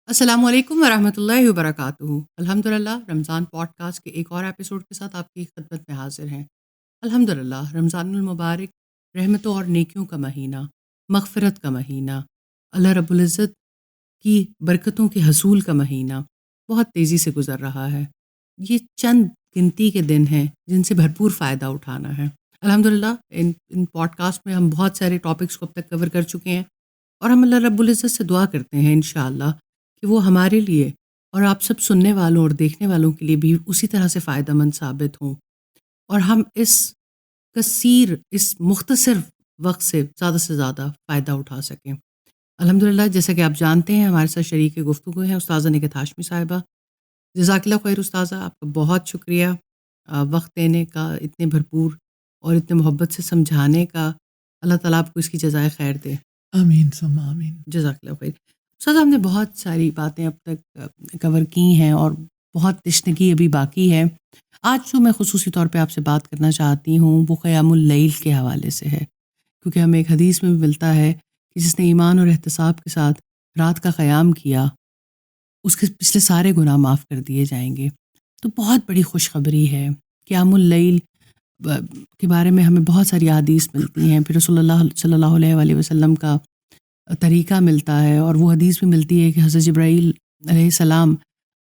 السلام علیکم ورحمۃ اللہ وبرکاتہ۔ الحمدللہ رمضان پوڈ کاسٹ کے ایک اور ایپیسوڈ کے ساتھ آپ کی خدمت میں حاضر ہیں۔ الحمدللہ رمضان المبارک رحمتوں اور نیکیوں کا مہینہ، مغفرت کا مہینہ، اللہ رب العزت کی برکتوں کے حصول کا مہینہ بہت تیزی سے گزر رہا ہے۔ یہ چند گنتی کے دن ہیں جن سے بھرپور فائدہ اٹھانا ہے۔ الحمدللہ ان پوڈ کاسٹ میں ہم بہت سارے ٹاپکس کو اب تک کور کر چکے ہیں، اور ہم اللہ رب العزت سے دعا کرتے ہیں انشاءاللہ کہ وہ ہمارے لیے اور آپ سب سننے والوں اور دیکھنے والوں کے لیے بھی اسی طرح سے فائدہ مند ثابت ہوں، اور ہم اس مختصر وقت سے زیادہ فائدہ اٹھا سکیں۔ الحمدللہ جیسا کہ آپ جانتے ہیں ہمارے ساتھ شریک گفتگو ہیں استاذہ نکہت ہاشمی صاحبہ۔ جزاک اللہ خیر استاذہ، آپ کا بہت شکریہ وقت دینے کا، اتنے بھرپور اور اتنے محبت سے سمجھانے کا۔ اللہ تعالیٰ آپ کو اس کی جزائے خیر دے۔ آمین ثم آمین۔ جزاک اللہ خیر۔ استاذہ ہم نے بہت ساری باتیں اب تک کور کی ہیں اور بہت تشنگی ابھی باقی ہے۔ آج جو میں خصوصی طور پہ آپ سے بات کرنا چاہتی ہوں وہ قیام اللیل کے حوالے سے ہے، کیونکہ ہمیں ایک حدیث میں بھی ملتا ہے کہ جس نے ایمان اور احتساب کے ساتھ رات کا قیام کیا اس کے پچھلے سارے گناہ معاف کر دیے جائیں گے۔ تو بہت بڑی خوشخبری ہے۔ قیام اللیل کے بارے میں ہمیں بہت ساری احادیث ملتی ہیں، پھر رسول اللہ صلی اللہ علیہ وآلہ وسلم کا طریقہ ملتا ہے، اور وہ حدیث بھی ملتی ہے کہ حضرت جبرائیل علیہ السلام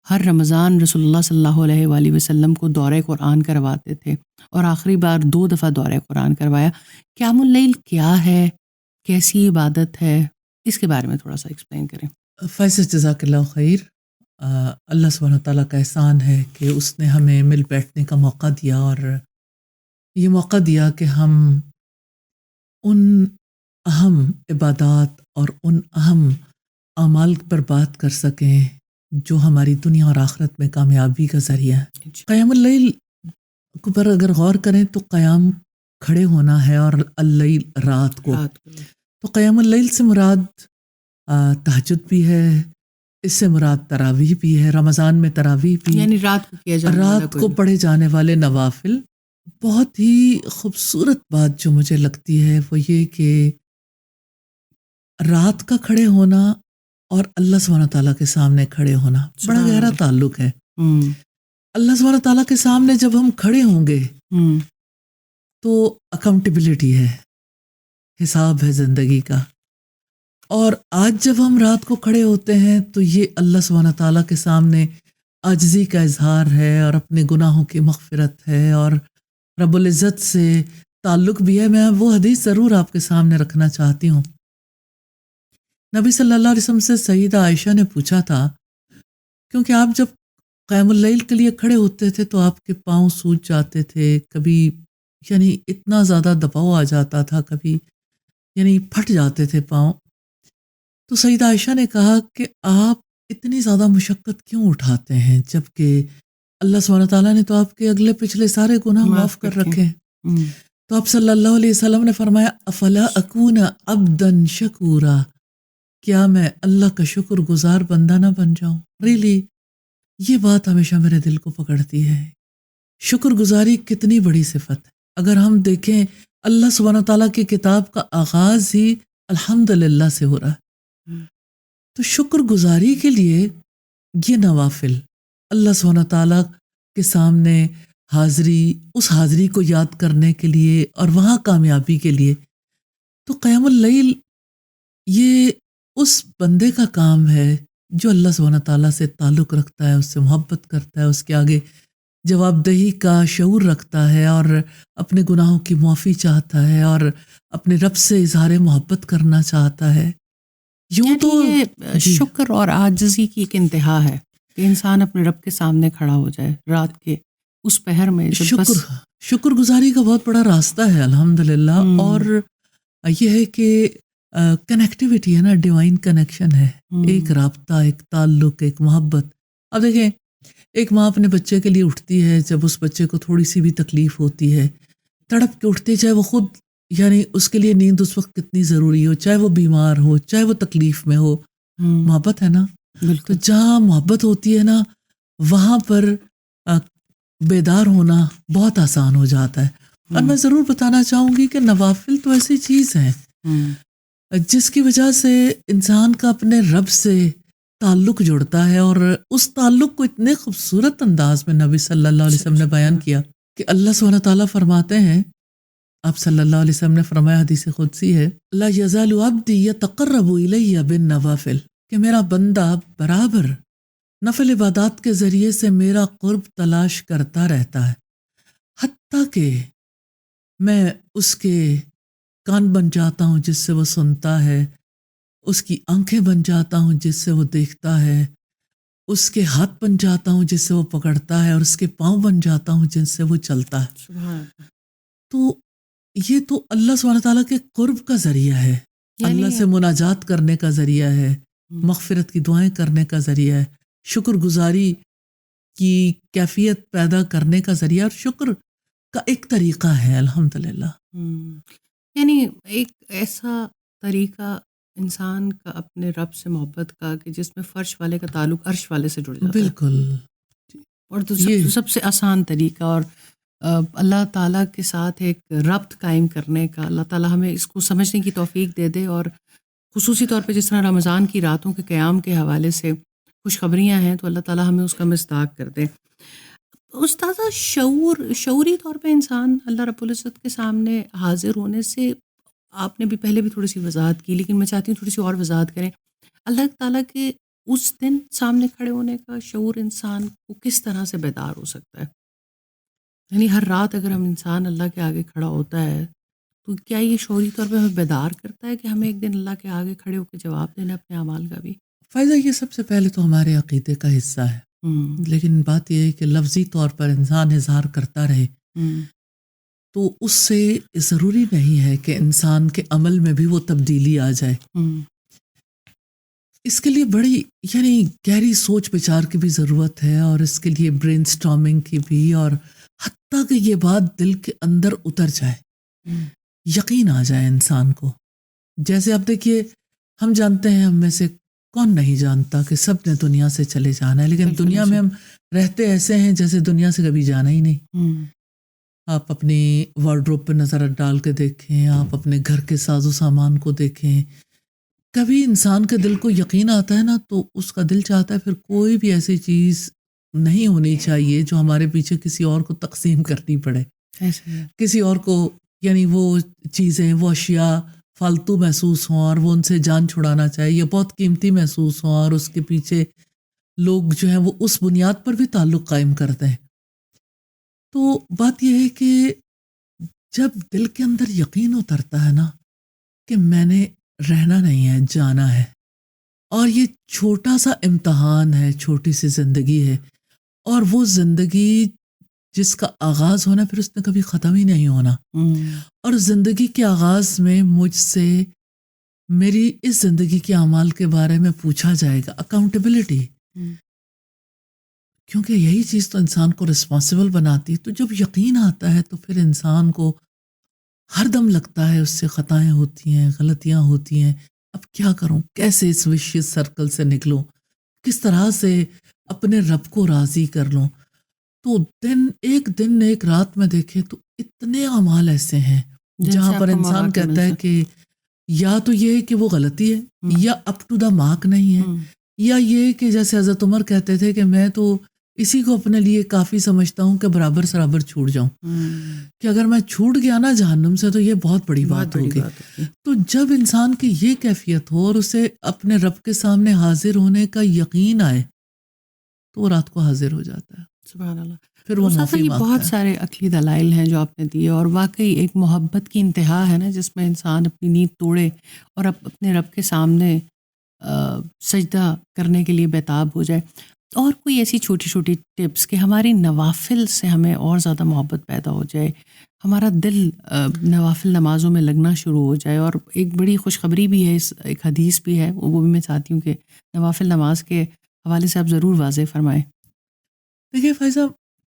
ہر رمضان رسول اللہ صلی اللہ علیہ وآلہ وسلم کو دورہ قرآن کرواتے تھے، اور آخری بار 2 دفعہ دورہ قرآن کروایا۔ قیام اللیل کیا ہے، کیسی عبادت ہے، اس کے بارے میں تھوڑا سا ایکسپلین کریں۔ فیصل جزاک اللہ خیر۔ اللہ سبحانہ تعالیٰ کا احسان ہے کہ اس نے ہمیں مل بیٹھنے کا موقع دیا، اور یہ موقع دیا کہ ہم ان اہم عبادات اور ان اہم اعمال پر بات کر سکیں جو ہماری دنیا اور آخرت میں کامیابی کا ذریعہ ہے۔ قیام اللیل پر اگر غور کریں تو قیام کھڑے ہونا ہے، اور اللیل رات کو، تو قیام اللیل سے مراد تہجد بھی ہے، اس سے مراد تراویح بھی ہے، رمضان میں تراویح بھی، یعنی رات کو کیا جانے والا رات کو پڑھے جانے والے نوافل۔ بہت ہی خوبصورت بات جو مجھے لگتی ہے وہ یہ کہ رات کا کھڑے ہونا اور اللہ سبحانہ تعالیٰ کے سامنے کھڑے ہونا بڑا گہرا تعلق ہے۔ اللہ سبحانہ تعالیٰ کے سامنے جب ہم کھڑے ہوں گے تو اکاؤنٹیبلٹی ہے، حساب ہے زندگی کا، اور آج جب ہم رات کو کھڑے ہوتے ہیں تو یہ اللہ سبحانہ تعالیٰ کے سامنے عاجزی کا اظہار ہے، اور اپنے گناہوں کی مغفرت ہے، اور رب العزت سے تعلق بھی ہے۔ میں وہ حدیث ضرور آپ کے سامنے رکھنا چاہتی ہوں۔ نبی صلی اللہ علیہ وسلم سے سیدہ عائشہ نے پوچھا تھا، کیونکہ آپ جب قیام اللیل کے لیے کھڑے ہوتے تھے تو آپ کے پاؤں سوج جاتے تھے، کبھی یعنی اتنا زیادہ دباؤ آ جاتا تھا، کبھی یعنی پھٹ جاتے تھے پاؤں۔ تو سیدہ عائشہ نے کہا کہ آپ اتنی زیادہ مشقت کیوں اٹھاتے ہیں، جبکہ اللہ سبحانہ تعالیٰ نے تو آپ کے اگلے پچھلے سارے گناہ معاف کر رکھے ہیں۔ تو آپ صلی اللہ علیہ وسلم نے فرمایا افلا اکون عبدا شکورا، کیا میں اللہ کا شکر گزار بندہ نہ بن جاؤں؟ ریلی یہ بات ہمیشہ میرے دل کو پکڑتی ہے۔ شکر گزاری کتنی بڑی صفت ہے۔ اگر ہم دیکھیں اللہ سبحانہ تعالیٰ کی کتاب کا آغاز ہی الحمدللہ سے ہو رہا ہے، تو شکر گزاری کے لیے یہ نوافل، اللہ سبحانہ تعالیٰ کے سامنے حاضری، اس حاضری کو یاد کرنے کے لیے اور وہاں کامیابی کے لیے، تو قیام اللیل یہ اس بندے کا کام ہے جو اللہ سبحانہ تعالیٰ سے تعلق رکھتا ہے، اس سے محبت کرتا ہے، اس کے آگے جواب دہی کا شعور رکھتا ہے، اور اپنے گناہوں کی معافی چاہتا ہے، اور اپنے رب سے اظہار محبت کرنا چاہتا ہے۔ یوں تو یہ شکر اور عاجزی کی ایک انتہا ہے کہ انسان اپنے رب کے سامنے کھڑا ہو جائے رات کے اس پہر میں۔ شکر گزاری کا بہت بڑا راستہ ہے الحمدللہ، اور یہ ہے کہ کنیکٹیوٹی ہے نا، ڈیوائن کنیکشن ہے، ایک رابطہ، ایک تعلق، ایک محبت۔ اب دیکھیں ایک ماں اپنے بچے کے لیے اٹھتی ہے، جب اس بچے کو تھوڑی سی بھی تکلیف ہوتی ہے تڑپ کے اٹھتی ہے، چاہے وہ خود یعنی اس کے لیے نیند اس وقت کتنی ضروری ہو، چاہے وہ بیمار ہو، چاہے وہ تکلیف میں ہو، محبت ہے نا۔ تو جہاں محبت ہوتی ہے نا وہاں پر بیدار ہونا بہت آسان ہو جاتا ہے۔ اور میں ضرور بتانا چاہوں گی کہ نوافل تو ایسی چیز ہیں جس کی وجہ سے انسان کا اپنے رب سے تعلق جڑتا ہے، اور اس تعلق کو اتنے خوبصورت انداز میں نبی صلی اللہ علیہ وسلم نے بیان کیا کہ اللہ سبحانہ تعالیٰ فرماتے ہیں، آپ صلی اللہ علیہ وسلم نے فرمایا، حدیث قدسی ہے، لا یزال عبدی یتقرب الی بالنوافل، کہ میرا بندہ برابر نفل عبادات کے ذریعے سے میرا قرب تلاش کرتا رہتا ہے، حتیٰ کہ میں اس کے کان بن جاتا ہوں جس سے وہ سنتا ہے، اس کی آنکھیں بن جاتا ہوں جس سے وہ دیکھتا ہے، اس کے ہاتھ بن جاتا ہوں جس سے وہ پکڑتا ہے، اور اس کے پاؤں بن جاتا ہوں جن سے وہ چلتا ہے۔ سبحان اللہ۔ تو یہ تو اللہ سبحانہ تعالیٰ کے قرب کا ذریعہ ہے، اللہ سے مناجات کرنے کا ذریعہ ہے، مغفرت کی دعائیں کرنے کا ذریعہ ہے، شکر گزاری کی کیفیت پیدا کرنے کا ذریعہ، اور شکر کا ایک طریقہ ہے الحمدللہ۔ یعنی ایک ایسا طریقہ انسان کا اپنے رب سے محبت کا کہ جس میں فرش والے کا تعلق عرش والے سے جڑ جاتا ہے، بالکل، اور تو سب سے آسان طریقہ، اور اللہ تعالیٰ کے ساتھ ایک ربط قائم کرنے کا۔ اللہ تعالیٰ ہمیں اس کو سمجھنے کی توفیق دے دے، اور خصوصی طور پہ جس طرح رمضان کی راتوں کے قیام کے حوالے سے خوشخبریاں ہیں، تو اللہ تعالیٰ ہمیں اس کا مصداق کر دے۔ استاذہ، شعوری طور پہ انسان اللہ رب العزت کے سامنے حاضر ہونے سے، آپ نے بھی پہلے بھی تھوڑی سی وضاحت کی، لیکن میں چاہتی ہوں تھوڑی سی اور وضاحت کریں۔ اللہ تعالیٰ کے اس دن سامنے کھڑے ہونے کا شعور انسان کو کس طرح سے بیدار ہو سکتا ہے؟ یعنی ہر رات اگر ہم انسان اللہ کے آگے کھڑا ہوتا ہے، تو کیا یہ شعوری طور پہ ہمیں بیدار کرتا ہے کہ ہمیں ایک دن اللہ کے آگے کھڑے ہو کے جواب دینا اپنے اعمال کا بھی؟ فائدہ یہ سب سے پہلے تو ہمارے عقیدے کا حصہ ہے، لیکن بات یہ ہے کہ لفظی طور پر انسان اظہار کرتا رہے تو اس سے ضروری نہیں ہے کہ انسان کے عمل میں بھی وہ تبدیلی آ جائے۔ اس کے لیے بڑی گہری سوچ بچار کی بھی ضرورت ہے، اور اس کے لیے برین سٹارمنگ کی بھی، اور حتیٰ کہ یہ بات دل کے اندر اتر جائے، یقین آ جائے انسان کو۔ جیسے آپ دیکھیے، ہم جانتے ہیں، ہم میں سے کون نہیں جانتا کہ سب نے دنیا سے چلے جانا ہے، لیکن دنیا میں ہم رہتے ایسے ہیں جیسے دنیا سے کبھی جانا ہی نہیں۔ آپ اپنی وارڈروب پہ نظر ڈال کے دیکھیں، آپ اپنے گھر کے ساز و سامان کو دیکھیں، کبھی انسان کے دل کو یقین آتا ہے نا، تو اس کا دل چاہتا ہے پھر کوئی بھی ایسی چیز نہیں ہونی چاہیے جو ہمارے پیچھے کسی اور کو تقسیم کرنی پڑے، کسی اور کو، وہ چیزیں، وہ اشیاء فالتو محسوس ہوں اور وہ ان سے جان چھڑانا چاہے، یا بہت قیمتی محسوس ہوں اور اس کے پیچھے لوگ جو ہیں وہ اس بنیاد پر بھی تعلق قائم کرتے ہیں۔ تو بات یہ ہے کہ جب دل کے اندر یقین اترتا ہے نا کہ میں نے رہنا نہیں ہے، جانا ہے، اور یہ چھوٹا سا امتحان ہے، چھوٹی سی زندگی ہے، اور وہ زندگی جس کا آغاز ہونا پھر اس نے کبھی ختم ہی نہیں ہونا، اور زندگی کے آغاز میں مجھ سے میری اس زندگی کے اعمال کے بارے میں پوچھا جائے گا، اکاؤنٹیبلٹی، کیونکہ یہی چیز تو انسان کو رسپانسیبل بناتی ہے۔ تو جب یقین آتا ہے تو پھر انسان کو ہر دم لگتا ہے اس سے خطائیں ہوتی ہیں، غلطیاں ہوتی ہیں، اب کیا کروں، کیسے اس وشیس سرکل سے نکلوں، کس طرح سے اپنے رب کو راضی کر لوں۔ تو ایک دن ایک رات میں دیکھیں تو اتنے اعمال ایسے ہیں جہاں پر انسان کہتا ہے کہ یا تو یہ کہ وہ غلطی ہے، یا اپ ٹو دا مارک نہیں ہے، یا یہ کہ جیسے حضرت عمر کہتے تھے کہ میں تو اسی کو اپنے لیے کافی سمجھتا ہوں کہ برابر سرابر چھوٹ جاؤں، کہ اگر میں چھوٹ گیا نا جہنم سے تو یہ بہت بڑی بات ہوگی۔ تو جب انسان کی یہ کیفیت ہو اور اسے اپنے رب کے سامنے حاضر ہونے کا یقین آئے تو وہ رات کو حاضر ہو جاتا ہے۔ سبحان اللہ۔ پھر وہ معافی مانگتا ہے۔ بہت سارے عقلی دلائل ہیں جو آپ نے دیے، اور واقعی ایک محبت کی انتہا ہے نا، جس میں انسان اپنی نیند توڑے اور اپنے رب کے سامنے سجدہ کرنے کے لیے بیتاب ہو جائے۔ اور کوئی ایسی چھوٹی چھوٹی ٹپس کہ ہماری نوافل سے ہمیں اور زیادہ محبت پیدا ہو جائے، ہمارا دل نوافل نمازوں میں لگنا شروع ہو جائے۔ اور ایک بڑی خوشخبری بھی ہے، ایک حدیث بھی ہے، وہ بھی میں چاہتی ہوں کہ نوافل نماز کے حوالے سے آپ ضرور واضح فرمائیں۔ دیکھیے فائزہ،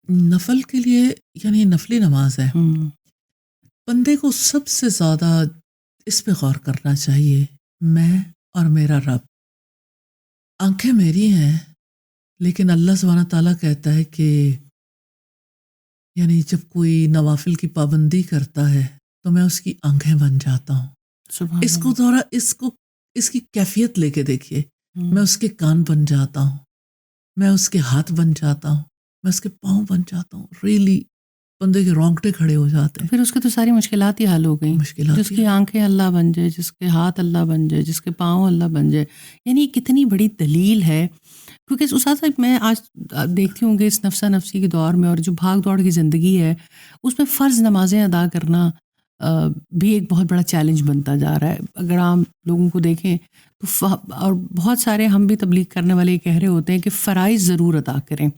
نفل کے لیے نفلی نماز ہے، بندے کو سب سے زیادہ اس پہ غور کرنا چاہیے، میں اور میرا رب۔ آنکھیں میری ہیں، لیکن اللہ سبحانہ تعالیٰ کہتا ہے کہ جب کوئی نوافل کی پابندی کرتا ہے تو میں اس کی آنکھیں بن جاتا ہوں۔ اس کی کیفیت لے کے دیکھیے میں اس کے کان بن جاتا ہوں، میں اس کے ہاتھ بن جاتا ہوں، میں اس کے پاؤں بن جاتا ہوں. ریئلی بندے کے رونگٹے کھڑے ہو جاتے ہیں. پھر اس کی تو ساری مشکلات ہی حل ہو گئیں. مشکلات جس کی آنکھیں اللہ بن جائے، جس کے ہاتھ اللہ بن جائے، جس کے پاؤں اللہ بن جائے، یعنی کتنی بڑی دلیل ہے. کیونکہ اساتذہ میں آج دیکھتی ہوں کہ اس نفسا نفسی کے دور میں اور جو بھاگ دوڑ کی زندگی ہے اس میں فرض نمازیں ادا کرنا بھی ایک بہت بڑا چیلنج بنتا جا رہا ہے. اگر عام لوگوں کو دیکھیں تو اور بہت سارے ہم بھی تبلیغ کرنے والے یہ کہہ رہے ہوتے ہیں کہ فرائض ضرور ادا کریں.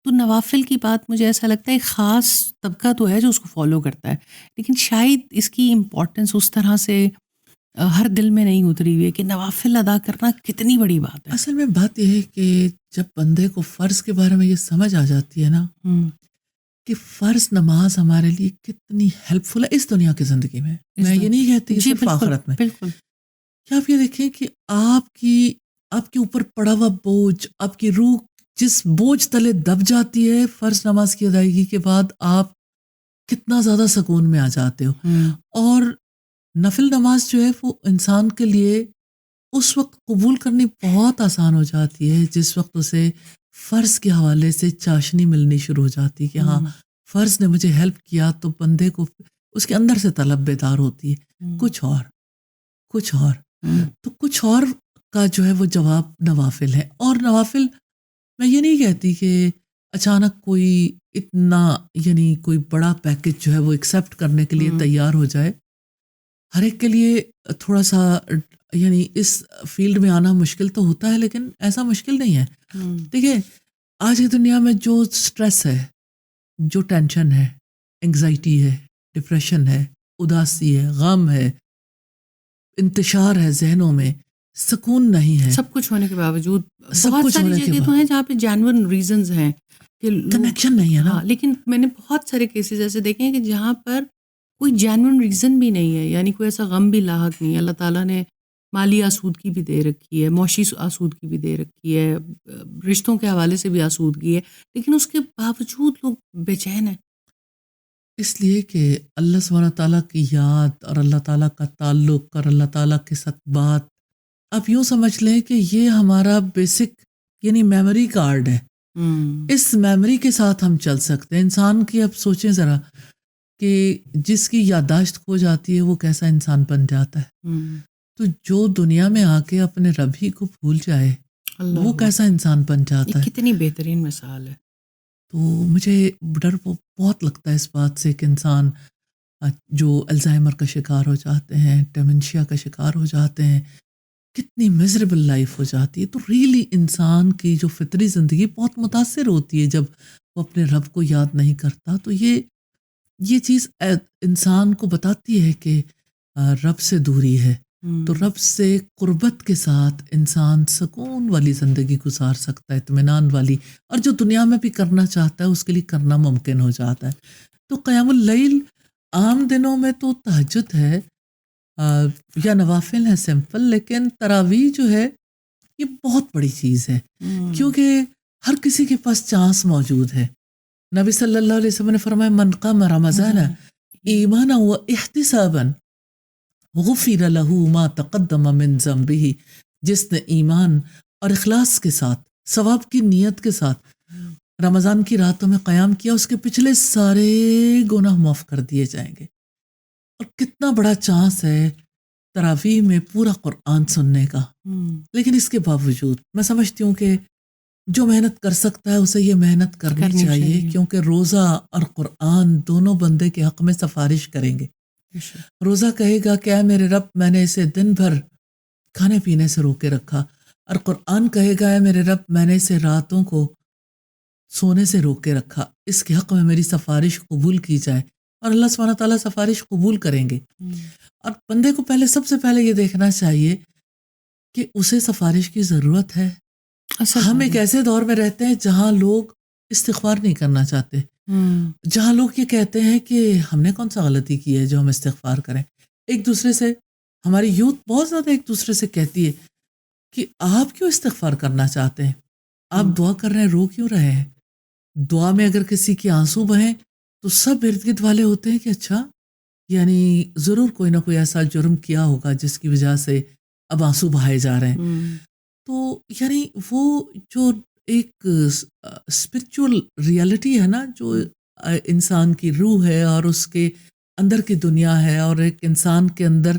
تو نوافل کی بات مجھے ایسا لگتا ہے ایک خاص طبقہ تو ہے جو اس کو فالو کرتا ہے، لیکن شاید اس کی امپورٹنس اس طرح سے ہر دل میں نہیں اتری ہوئی ہے کہ نوافل ادا کرنا کتنی بڑی بات ہے. اصل میں بات یہ ہے کہ جب بندے کو فرض کے بارے میں یہ سمجھ آ جاتی ہے نا کہ فرض نماز ہمارے لیے کتنی ہیلپ فل ہے اس دنیا کی زندگی میں. میں یہ نہیں کہتی جی صرف آخرت میں. بالکل. کیا آپ یہ دیکھیں کہ آپ کے اوپر پڑا ہوا بوجھ، آپ کی روح جس بوجھ تلے دب جاتی ہے فرض نماز کی ادائیگی کے بعد، آپ کتنا زیادہ سکون میں آ جاتے ہو. اور نفل نماز جو ہے وہ انسان کے لیے اس وقت قبول کرنی بہت آسان ہو جاتی ہے جس وقت اسے فرض کے حوالے سے چاشنی ملنی شروع ہو جاتی ہے کہ ہاں فرض نے مجھے ہیلپ کیا، تو بندے کو اس کے اندر سے طلب بیدار ہوتی ہے کچھ اور تو کچھ اور کا جو ہے وہ جواب نوافل ہے. اور نوافل میں یہ نہیں کہتی کہ اچانک کوئی اتنا یعنی کوئی بڑا پیکج جو ہے وہ ایکسیپٹ کرنے کے لیے تیار ہو جائے. ہر ایک کے لیے تھوڑا سا یعنی اس فیلڈ میں آنا مشکل تو ہوتا ہے، لیکن ایسا مشکل نہیں ہے. دیکھیے آج کی دنیا میں جو سٹریس ہے، جو ٹینشن ہے، انگزائٹی ہے، ڈپریشن ہے، اداسی ہے، غم ہے، انتشار ہے ذہنوں میں، سکون نہیں ہے. سب کچھ ہونے کے باوجود سب بہت کچھ ساری ہونے کے جگہ تو ہیں جہاں پہ جینون ریزنز ہیں کہ کنیکشن نہیں ہے نا. لیکن میں نے بہت سارے کیسز ایسے دیکھے ہیں کہ جہاں پر کوئی جینون ریزن بھی نہیں ہے، یعنی کوئی ایسا غم بھی لاحق نہیں ہے. اللہ تعالیٰ نے مالی آسودگی بھی دے رکھی ہے، معاشی آسودگی بھی دے رکھی ہے، رشتوں کے حوالے سے بھی آسودگی ہے، لیکن اس کے باوجود لوگ بے چین ہیں. اس لیے کہ اللہ سبحانہ تعالیٰ کی یاد اور اللہ تعالیٰ کا تعلق اور اللہ تعالیٰ کے ساتھ بات، آپ یوں سمجھ لیں کہ یہ ہمارا بیسک یعنی میموری کارڈ ہے. اس میموری کے ساتھ ہم چل سکتے ہیں. انسان کی اب سوچیں ذرا کہ جس کی یادداشت کھو جاتی ہے وہ کیسا انسان بن جاتا ہے. تو جو دنیا میں آ کے اپنے رب ہی کو بھول جائے وہ کیسا انسان بن جاتا ہے. کتنی بہترین مثال ہے. تو مجھے ڈر بہت لگتا ہے اس بات سے کہ انسان جو الزائمر کا شکار ہو جاتے ہیں، ڈیمنشیا کا شکار ہو جاتے ہیں، کتنی میزریبل لائف ہو جاتی ہے. تو ریئلی انسان کی جو فطری زندگی بہت متاثر ہوتی ہے جب وہ اپنے رب کو یاد نہیں کرتا. تو یہ چیز انسان کو بتاتی ہے کہ رب سے دوری ہے. تو رب سے قربت کے ساتھ انسان سکون والی زندگی گزار سکتا ہے، اطمینان والی، اور جو دنیا میں بھی کرنا چاہتا ہے اس کے لیے کرنا ممکن ہو جاتا ہے. تو قیام اللیل عام دنوں میں تو تہجد ہے یا نوافل ہے سمپل، لیکن تراویح جو ہے یہ بہت بڑی چیز ہے کیونکہ ہر کسی کے پاس چانس موجود ہے. نبی صلی اللہ علیہ وسلم نے فرمایا من قام رمضان ایمانا و احتسابا غفر له ما تقدم من ذنبه. جس نے ایمان اور اخلاص کے ساتھ، ثواب کی نیت کے ساتھ رمضان کی راتوں میں قیام کیا، اس کے پچھلے سارے گناہ معاف کر دیے جائیں گے. اور کتنا بڑا چانس ہے تراویح میں پورا قرآن سننے کا. لیکن اس کے باوجود میں سمجھتی ہوں کہ جو محنت کر سکتا ہے اسے یہ محنت کرنی چاہیے کیونکہ روزہ اور قرآن دونوں بندے کے حق میں سفارش کریں گے. روزہ کہے گا کہ اے میرے رب میں نے اسے دن بھر کھانے پینے سے روکے رکھا، اور قرآن کہے گا اے میرے رب میں نے اسے راتوں کو سونے سے روکے رکھا، اس کے حق میں میری سفارش قبول کی جائے. اور اللہ سبحانہ تعالیٰ سفارش قبول کریں گے. اور بندے کو سب سے پہلے یہ دیکھنا چاہیے کہ اسے سفارش کی ضرورت ہے. ہم ایک ایسے دور میں رہتے ہیں جہاں لوگ استغفار نہیں کرنا چاہتے، جہاں لوگ یہ کہتے ہیں کہ ہم نے کون سا غلطی کی ہے جو ہم استغفار کریں. ایک دوسرے سے ہماری یوتھ بہت زیادہ ایک دوسرے سے کہتی ہے کہ آپ کیوں استغفار کرنا چاہتے ہیں، آپ دعا کر رہے ہیں، رو کیوں رہے ہیں. دعا میں اگر کسی کے آنسو بہیں تو سب ارد گرد والے ہوتے ہیں کہ اچھا یعنی ضرور کوئی نہ کوئی ایسا جرم کیا ہوگا جس کی وجہ سے اب آنسو بہائے جا رہے ہیں. تو یعنی وہ جو ایک اسپرچول ریالٹی ہے نا، جو انسان کی روح ہے اور اس کے اندر کی دنیا ہے، اور ایک انسان کے اندر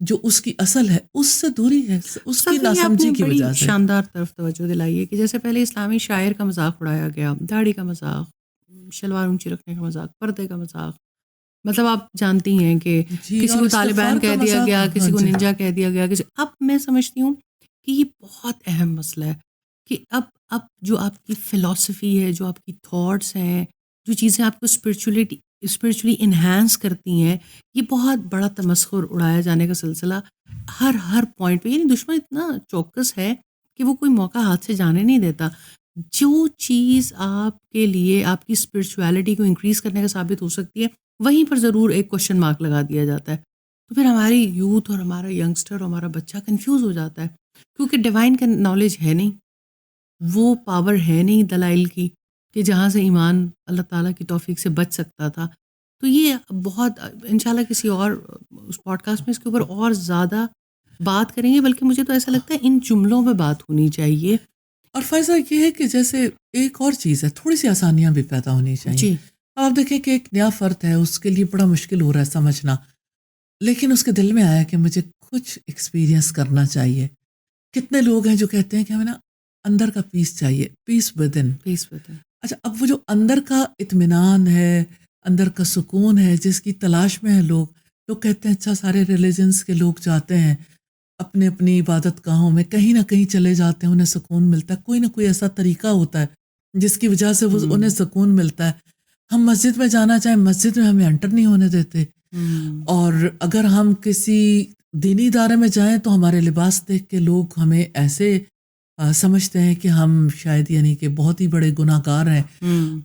جو اس کی اصل ہے، اس سے دوری ہے، اس کی ناسمجھی کی وجہ سے. شاندار طرف توجہ دلائیے کہ جیسے پہلے اسلامی شاعر کا مذاق اڑایا گیا، داڑھی کا مذاق، شلوار اونچی رکھنے کا مذاق، پردے کا مذاق، مطلب آپ جانتی ہیں کہ کسی کو طالبان کہہ دیا گیا، کسی کو ننجا کہہ دیا گیا، اب میں سمجھتی ہوں کہ یہ بہت اہم مسئلہ ہے کہ اب جو آپ کی فلسفی ہے، جو آپ کی تھاٹس ہیں، جو چیزیں آپ کو اسپرچولی انہینس کرتی ہیں، یہ بہت بڑا تمسخر اڑایا جانے کا سلسلہ ہر پوائنٹ پہ. یعنی دشمن اتنا چوکس ہے کہ وہ کوئی موقع ہاتھ سے جانے نہیں دیتا. جو چیز آپ کے لیے آپ کی اسپرچویلٹی کو انکریز کرنے کا ثابت ہو سکتی ہے، وہیں پر ضرور ایک کوشچن مارک لگا دیا جاتا ہے. تو پھر ہماری یوتھ اور ہمارا ینگسٹر اور ہمارا بچہ کنفیوز ہو جاتا ہے، کیونکہ ڈیوائن کا نالج ہے نہیں، وہ پاور ہے نہیں دلائل کی کہ جہاں سے ایمان اللہ تعالیٰ کی توفیق سے بچ سکتا تھا. تو یہ بہت انشاءاللہ کسی اور اس پوڈ کاسٹ میں اس کے اوپر اور زیادہ بات کریں گے، بلکہ مجھے تو ایسا لگتا ہے ان جملوں میں بات ہونی چاہیے. اور فائزہ یہ ہے کہ جیسے ایک اور چیز ہے، تھوڑی سی آسانیاں بھی پیدا ہونی چاہیے. جی، آپ دیکھیں کہ ایک نیا فرد ہے، اس کے لیے بڑا مشکل ہو رہا ہے سمجھنا، لیکن اس کے دل میں آیا کہ مجھے کچھ ایکسپیرینس کرنا چاہیے. کتنے لوگ ہیں جو کہتے ہیں کہ ہمیں نا اندر کا پیس چاہیے، پیس ود ان. اچھا، اب وہ جو اندر کا اطمینان ہے، اندر کا سکون ہے، جس کی تلاش میں ہے لوگ کہتے ہیں اچھا سارے ریلیجنس کے لوگ جاتے ہیں اپنے اپنی عبادت گاہوں میں، کہیں نہ کہیں چلے جاتے ہیں، انہیں سکون ملتا ہے، کوئی نہ کوئی ایسا طریقہ ہوتا ہے جس کی وجہ سے وہ انہیں سکون ملتا ہے. ہم مسجد میں جانا چاہیں، مسجد میں ہمیں انٹر نہیں ہونے دیتے، اور اگر ہم کسی دینی ادارے میں جائیں تو ہمارے لباس دیکھ کے لوگ ہمیں ایسے سمجھتے ہیں کہ ہم شاید یعنی کہ بہت ہی بڑے گناہ گار ہیں.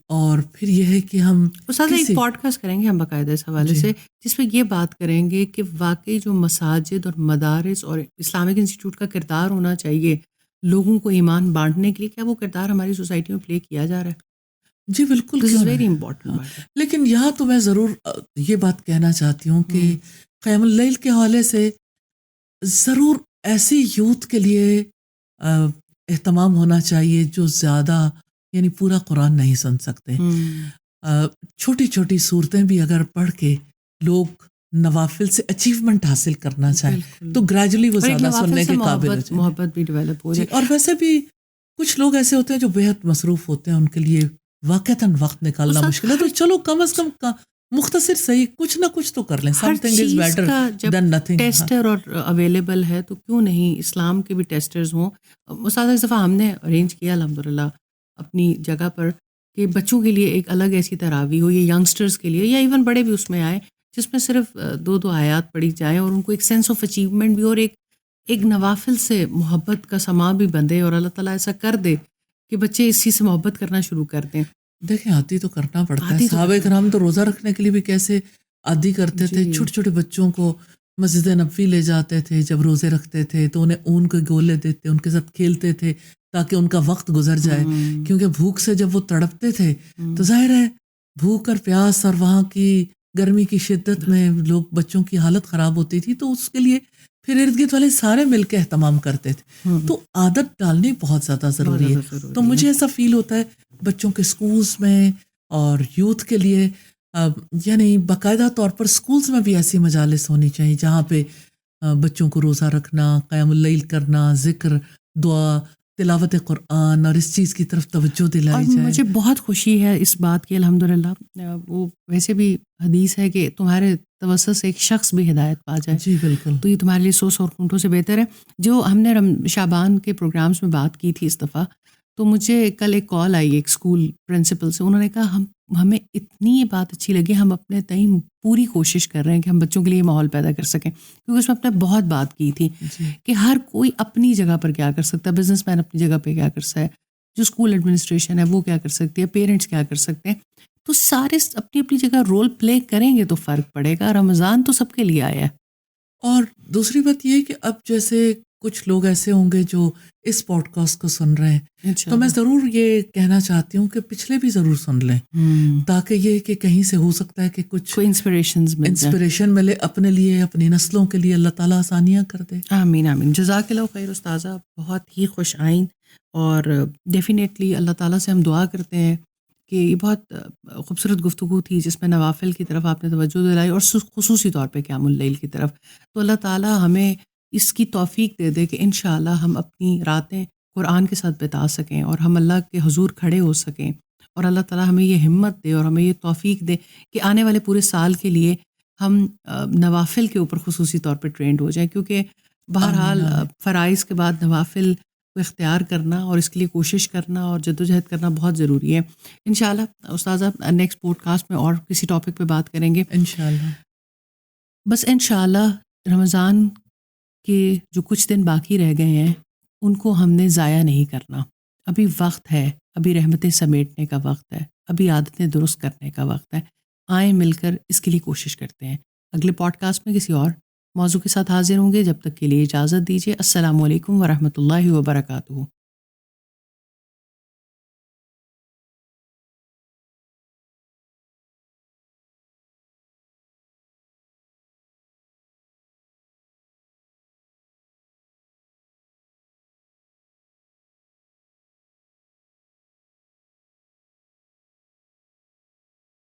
اور پھر یہ ہے کہ ہم ایک پوڈ کاسٹ کریں گے ہم باقاعدہ اس حوالے سے، جس میں یہ بات کریں گے کہ واقعی جو مساجد اور مدارس اور اسلامک انسٹیٹیوٹ کا کردار ہونا چاہیے لوگوں کو ایمان بانٹنے کے لیے، کیا وہ کردار ہماری سوسائٹی میں پلے کیا جا رہا ہے. جی بالکل، دس از ویری امپورٹنٹ. لیکن یہاں تو میں ضرور یہ بات کہنا چاہتی ہوں کہ قیام اللیل کے حوالے سے ضرور ایسی یوتھ کے لیے اہتمام ہونا چاہیے جو زیادہ یعنی پورا قرآن نہیں سن سکتے. چھوٹی چھوٹی صورتیں بھی اگر پڑھ کے لوگ نوافل سے اچیومنٹ حاصل کرنا چاہیں تو گریجولی وہ زیادہ سننے کے قابل ہو جائیں، محبت بھی ڈیولپ ہو جائے. اور ویسے بھی کچھ لوگ ایسے ہوتے ہیں جو بےحد مصروف ہوتے ہیں، ان کے لیے واقعتاً وقت نکالنا مشکل ہے، تو چلو کم از کم مختصر صحیح کچھ نہ کچھ تو کر لیں. ہر چیز کا جب ٹیسٹر اور اویلیبل ہے تو کیوں نہیں اسلام کے بھی ٹیسٹرز ہوں. استاد اس دفعہ ہم نے ارینج کیا الحمدللہ اپنی جگہ پر کہ بچوں کے لیے ایک الگ ایسی تراویح ہو، یا ینگسٹرز کے لیے، یا ایون بڑے بھی اس میں آئیں، جس میں صرف 2 آیات پڑھی جائیں اور ان کو ایک سینس آف اچیومنٹ بھی اور ایک نوافل سے محبت کا سما بھی بندھے، اور اللہ تعالیٰ ایسا کر دے کہ بچے اس چیز سے محبت کرنا شروع کر دیں. دیکھیں عادی تو کرنا پڑتا ہے. صحابہ کرام تو روزہ رکھنے کے لیے بھی کیسے عادی کرتے تھے. چھوٹے چھوٹے بچوں کو مسجد نبوی لے جاتے تھے جب روزے رکھتے تھے، تو انہیں اون کے گولے دیتے، ان کے ساتھ کھیلتے تھے تاکہ ان کا وقت گزر جائے. کیونکہ بھوک سے جب وہ تڑپتے تھے تو ظاہر ہے بھوک اور پیاس اور وہاں کی گرمی کی شدت میں لوگ بچوں کی حالت خراب ہوتی تھی، تو اس کے لیے پھر ارد گرد والے سارے مل کے اہتمام کرتے تھے. تو عادت ڈالنی بہت زیادہ ضروری ہے. تو مجھے ایسا فیل ہوتا ہے بچوں کے سکولز میں اور یوتھ کے لیے یعنی باقاعدہ طور پر سکولز میں بھی ایسی مجالس ہونی چاہیے جہاں پہ بچوں کو روزہ رکھنا، قیام اللیل کرنا، ذکر، دعا، تلاوت قرآن اور اس چیز کی طرف توجہ دلائی جائے. مجھے بہت خوشی ہے اس بات کی الحمدللہ. وہ ویسے بھی حدیث ہے کہ تمہارے توسط سے ایک شخص بھی ہدایت پا جائے. جی بالکل. تو یہ تمہارے لیے 100 اونٹوں سے بہتر ہے. جو ہم نے شعبان کے پروگرامز میں بات کی تھی اس دفعہ، تو مجھے کل ایک کال آئی ایک اسکول پرنسپل سے. انہوں نے کہا ہمیں اتنی یہ بات اچھی لگی، ہم اپنے تئیں پوری کوشش کر رہے ہیں کہ ہم بچوں کے لیے ماحول پیدا کر سکیں. کیونکہ اس میں اپنے بہت بات کی تھی کہ ہر کوئی اپنی جگہ پر کیا کر سکتا ہے. بزنس مین اپنی جگہ پہ کیا کر سکتا ہے، جو اسکول ایڈمنسٹریشن ہے وہ کیا کر سکتی ہے، پیرنٹس کیا کر سکتے ہیں. تو سارے اپنی اپنی جگہ رول پلے کریں گے تو فرق پڑے گا. رمضان تو سب کے لیے آیا ہے. اور دوسری بات یہ ہے کہ اب جیسے کچھ لوگ ایسے ہوں گے جو اس پوڈ کاسٹ کو سن رہے ہیں، تو میں ضرور یہ کہنا چاہتی ہوں کہ پچھلے بھی ضرور سن لیں، تاکہ یہ کہ کہیں سے ہو سکتا ہے کہ کچھ انسپریشن ملے اپنے لیے، اپنی نسلوں کے لیے، اللہ تعالیٰ آسانیاں کر دے۔ آمین آمین، جزاک اللہ خیر استاذہ، بہت ہی خوش آئین، اور ڈیفینیٹلی اللہ تعالیٰ سے ہم دعا کرتے ہیں کہ یہ بہت خوبصورت گفتگو تھی جس میں نوافل کی طرف آپ نے توجہ دلائی، اور خصوصی طور پہ قیام اللیل کی طرف۔ تو اللہ تعالیٰ ہمیں اس کی توفیق دے دے کہ انشاءاللہ ہم اپنی راتیں قرآن کے ساتھ بتا سکیں، اور ہم اللہ کے حضور کھڑے ہو سکیں، اور اللہ تعالیٰ ہمیں یہ ہمت دے اور ہمیں یہ توفیق دے کہ آنے والے پورے سال کے لیے ہم نوافل کے اوپر خصوصی طور پہ ٹرینڈ ہو جائیں، کیونکہ بہرحال فرائض کے بعد نوافل کو اختیار کرنا اور اس کے لیے کوشش کرنا اور جدوجہد کرنا بہت ضروری ہے۔ انشاءاللہ استاذہ نیکسٹ پوڈ کاسٹ میں اور کسی ٹاپک پہ بات کریں گے انشاءاللہ۔ بس انشاءاللہ رمضان کے جو کچھ دن باقی رہ گئے ہیں ان کو ہم نے ضائع نہیں کرنا، ابھی وقت ہے، ابھی رحمتیں سمیٹنے کا وقت ہے، ابھی عادتیں درست کرنے کا وقت ہے۔ آئیں مل کر اس کے لیے کوشش کرتے ہیں۔ اگلے پوڈ کاسٹ میں کسی اور موضوع کے ساتھ حاضر ہوں گے، جب تک کے لیے اجازت دیجیے۔ السلام علیکم ورحمۃ اللہ وبرکاتہ۔